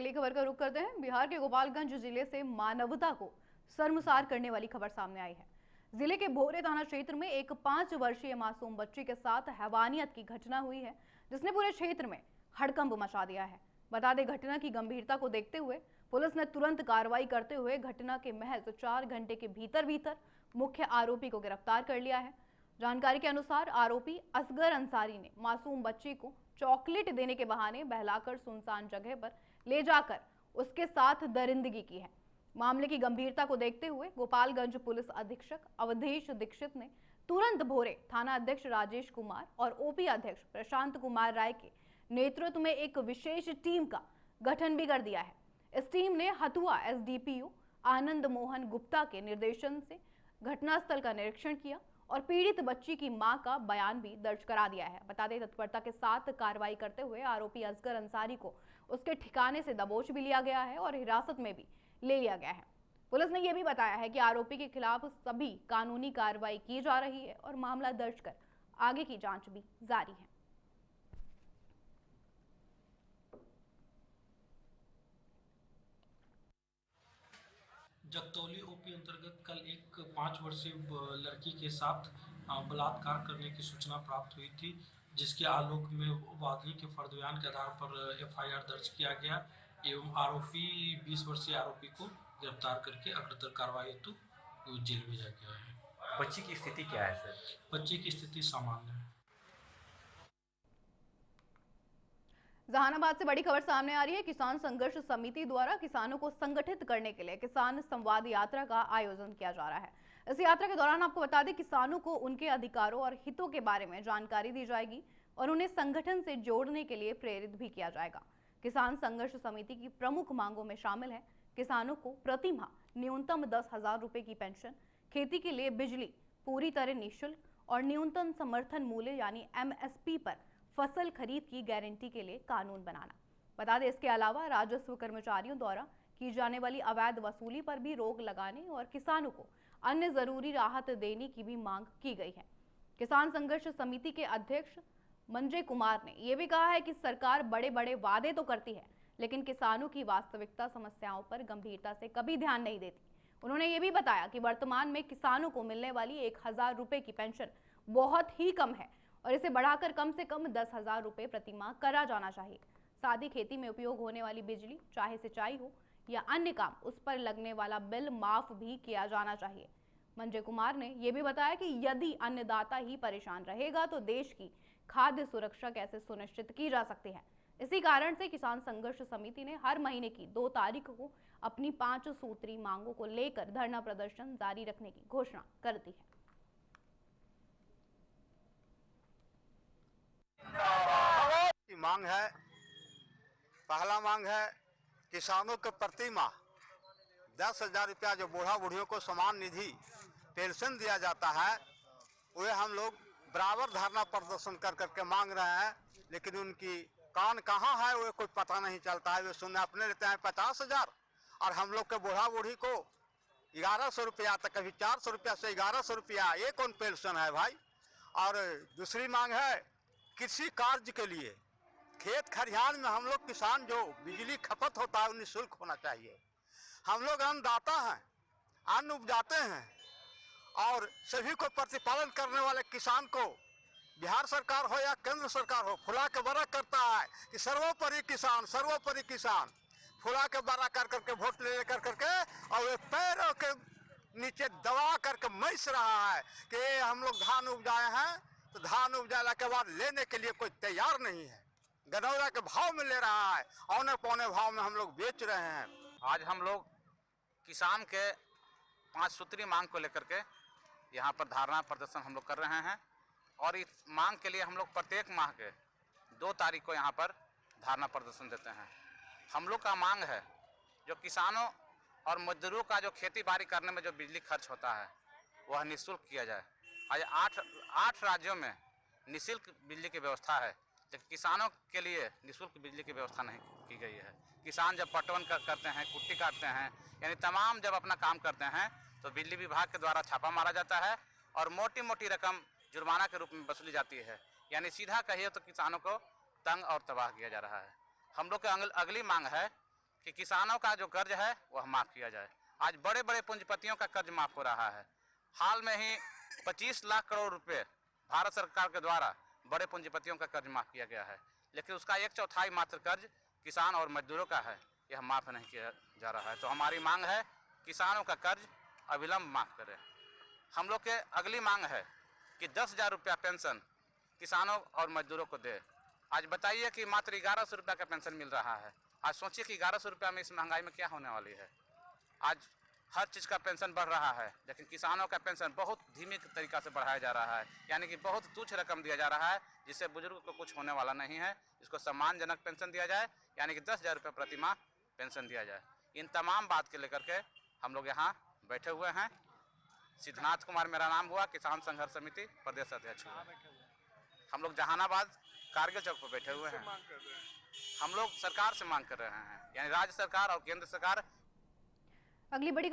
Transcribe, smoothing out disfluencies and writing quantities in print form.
अगली खबर का रुख करते हैं। बिहार के गोपालगंज जिले से मानवता को शर्मसार करने वाली खबर सामने आई है। जिले के भोरे थाना क्षेत्र में एक 5 वर्षीय मासूम बच्ची के साथ हैवानियत की घटना हुई है, जिसने पूरे क्षेत्र में हड़कंप मचा दिया है। बता दें, घटना की गंभीरता को देखते हुए पुलिस ने तुरंत कार्रवाई करते हुए घटना के महज 4 घंटे के भीतर मुख्य आरोपी को गिरफ्तार कर लिया है। जानकारी के अनुसार आरोपी असगर अंसारी ने मासूम बच्ची को चॉकलेट देने के बहाने बहलाकर सुनसान जगह पर ले जाकर उसके साथ दरिंदगी की है। मामले की गंभीरता को देखते हुए गोपालगंज पुलिस अधीक्षक अवधेश दीक्षित ने तुरंत भोरे थाना अध्यक्ष राजेश कुमार और ओपी अध्यक्ष प्रशांत कुमार राय के नेतृत्व में एक विशेष टीम का गठन भी कर दिया है। इस टीम ने हथुआ एसडीपीओ आनंद मोहन गुप्ता के निर्देशन से घटनास्थल का निरीक्षण किया और पीड़ित बच्ची की मां का बयान भी दर्ज करा दिया है। बता दें, तत्परता के साथ कार्रवाई करते हुए आरोपी असगर अंसारी को उसके ठिकाने से दबोच भी लिया गया है और हिरासत में भी ले लिया गया है। पुलिस ने यह भी बताया है कि आरोपी के खिलाफ सभी कानूनी कार्रवाई की जा रही है और मामला दर्ज कर आगे की जांच भी जारी है। जगतौली ओपी अंतर्गत कल एक 5 वर्षीय लड़की के साथ बलात्कार करने की सूचना प्राप्त हुई थी, जिसके आलोक में वादी के फर्द बयान के आधार पर एफआईआर दर्ज किया गया एवं आरोपी 20 वर्षीय आरोपी को गिरफ्तार करके अग्रतर कार्रवाई हेतु जेल भेजा गया है। बच्ची की स्थिति क्या है सर? बच्ची की स्थिति सामान्य है। जहानाबाद से बड़ी खबर सामने आ रही है। किसान संघर्ष समिति द्वारा किसानों को संगठित करने के लिए किसान संवाद यात्रा का आयोजन किया जा रहा है। इस यात्रा के दौरान आपको बता दें, किसानों को उनके अधिकारों और हितों के बारे में जानकारी दी जाएगी और उन्हें संगठन से जोड़ने के लिए प्रेरित भी किया जाएगा। किसान संघर्ष समिति की प्रमुख मांगों में शामिल है किसानों को प्रति माह न्यूनतम 10,000 रुपए की पेंशन, खेती के लिए बिजली पूरी तरह निःशुल्क और न्यूनतम समर्थन मूल्य यानी एमएसपी पर फसल खरीद की गारंटी के लिए कानून बनाना। बता दें, इसके अलावा राजस्व कर्मचारियों द्वारा की जाने वाली अवैध वसूली पर भी रोक लगाने और किसानों को अन्य जरूरी राहत देने की भी मांग की गई है। किसान संघर्ष समिति के अध्यक्ष मंजय कुमार ने यह भी कहा है कि सरकार बड़े बड़े वादे तो करती है, लेकिन किसानों की वास्तविकता समस्याओं पर गंभीरता से कभी ध्यान नहीं देती। उन्होंने ये भी बताया कि वर्तमान में किसानों को मिलने वाली 1,000 रुपए की पेंशन बहुत ही कम है और इसे बढ़ाकर कम से कम 10,000 रुपए प्रति माह करा जाना चाहिए। साथ ही खेती में उपयोग होने वाली बिजली, चाहे सिंचाई हो या अन्य काम, उस पर लगने वाला बिल माफ भी किया जाना चाहिए। मंजय कुमार ने यह भी बताया कि यदि अन्नदाता ही परेशान रहेगा तो देश की खाद्य सुरक्षा कैसे सुनिश्चित की जा सकती है। इसी कारण से किसान संघर्ष समिति ने हर महीने की 2 तारीख को अपनी 5 सूत्री मांगों को लेकर धरना प्रदर्शन जारी रखने की घोषणा कर दी है। मांग है, पहला मांग है किसानों के प्रति माह 10,000 रुपया जो बूढ़ा बूढ़ियों को समान निधि पेंशन दिया जाता है, वह हम लोग बराबर धरना प्रदर्शन कर करके मांग रहे हैं, लेकिन उनकी कान कहाँ है वो कोई पता नहीं चलता है। वे सुनने अपने लेते हैं 50,000 और हम लोग के बूढ़ा बूढ़ी को 1100 रुपया तक, कभी 400 रुपया से 1100 रुपया, ये कौन पेंशन है भाई। और दूसरी मांग है कृषि कार्य के लिए खेत खलिहान में हम लोग किसान जो बिजली खपत होता है वो निःशुल्क होना चाहिए। हम लोग अन्नदाता हैं, अन्न उपजाते हैं और सभी को प्रतिपालन करने वाले किसान को बिहार सरकार हो या केंद्र सरकार हो फुला के बड़ा करता है कि सर्वोपरि किसान, सर्वोपरि किसान, फुला के बड़ा कर करके वोट ले कर करके और वे पैरों के नीचे दबा करके मैस रहा है कि हम लोग धान उपजाए हैं, तो धान उपजाने के बाद लेने के लिए कोई तैयार नहीं है। गनौरा के भाव में ले रहा है, औने पौने भाव में हम लोग बेच रहे हैं। आज हम लोग किसान के 5 सूत्री मांग को लेकर के यहाँ पर धरना प्रदर्शन हम लोग कर रहे हैं और इस मांग के लिए हम लोग प्रत्येक माह के 2 तारीख को यहाँ पर धरना प्रदर्शन देते हैं। हम लोग का मांग है जो किसानों और मजदूरों का जो खेती बाड़ी करने में जो बिजली खर्च होता है वह निःशुल्क किया जाए। आज 8 राज्यों में निःशुल्क बिजली की व्यवस्था है, लेकिन किसानों के लिए निःशुल्क बिजली की व्यवस्था नहीं की गई है। किसान जब पटवन करते हैं, कुट्टी काटते हैं, यानी तमाम जब अपना काम करते हैं तो बिजली विभाग के द्वारा छापा मारा जाता है और मोटी मोटी रकम जुर्माना के रूप में वसूली जाती है। यानी सीधा कहिए तो किसानों को तंग और तबाह किया जा रहा है। हम लोग की अगली मांग है कि किसानों का जो कर्ज है वह माफ़ किया जाए। आज बड़े बड़े पूंजीपतियों का कर्ज माफ़ हो रहा है। हाल में ही 25 लाख करोड़ रुपए भारत सरकार के द्वारा बड़े पूंजीपतियों का कर्ज माफ़ किया गया है, लेकिन उसका 1/4 मात्र कर्ज किसान और मजदूरों का है, यह माफ़ नहीं किया जा रहा है। तो हमारी मांग है किसानों का कर्ज अविलंब माफ़ करें। हम लोग के अगली मांग है कि 10,000 रुपया पेंशन किसानों और मजदूरों को दे। आज बताइए कि मात्र 1100 रुपया का पेंशन मिल रहा है। आज सोचिए कि 1100 रुपया में इस महंगाई में क्या होने वाली है। आज हर चीज़ का पेंशन बढ़ रहा है, लेकिन किसानों का पेंशन बहुत धीमे तरीका से बढ़ाया जा रहा है, यानी कि बहुत तुच्छ रकम दिया जा रहा है, जिससे बुजुर्ग को कुछ होने वाला नहीं है। इसको सम्मानजनक पेंशन दिया जाए, यानी कि 10,000 रुपये प्रति माह पेंशन दिया जाए। इन तमाम बात के लेकर के हम लोग यहाँ बैठे हुए हैं। सिद्धनाथ कुमार मेरा नाम हुआ, किसान संघर्ष समिति प्रदेश अध्यक्ष हुआ। हम लोग जहानाबाद कारगिल चौक पर बैठे हुए हैं। हम लोग सरकार से मांग कर रहे हैं, यानी राज्य सरकार और केंद्र सरकार। अगली बड़ी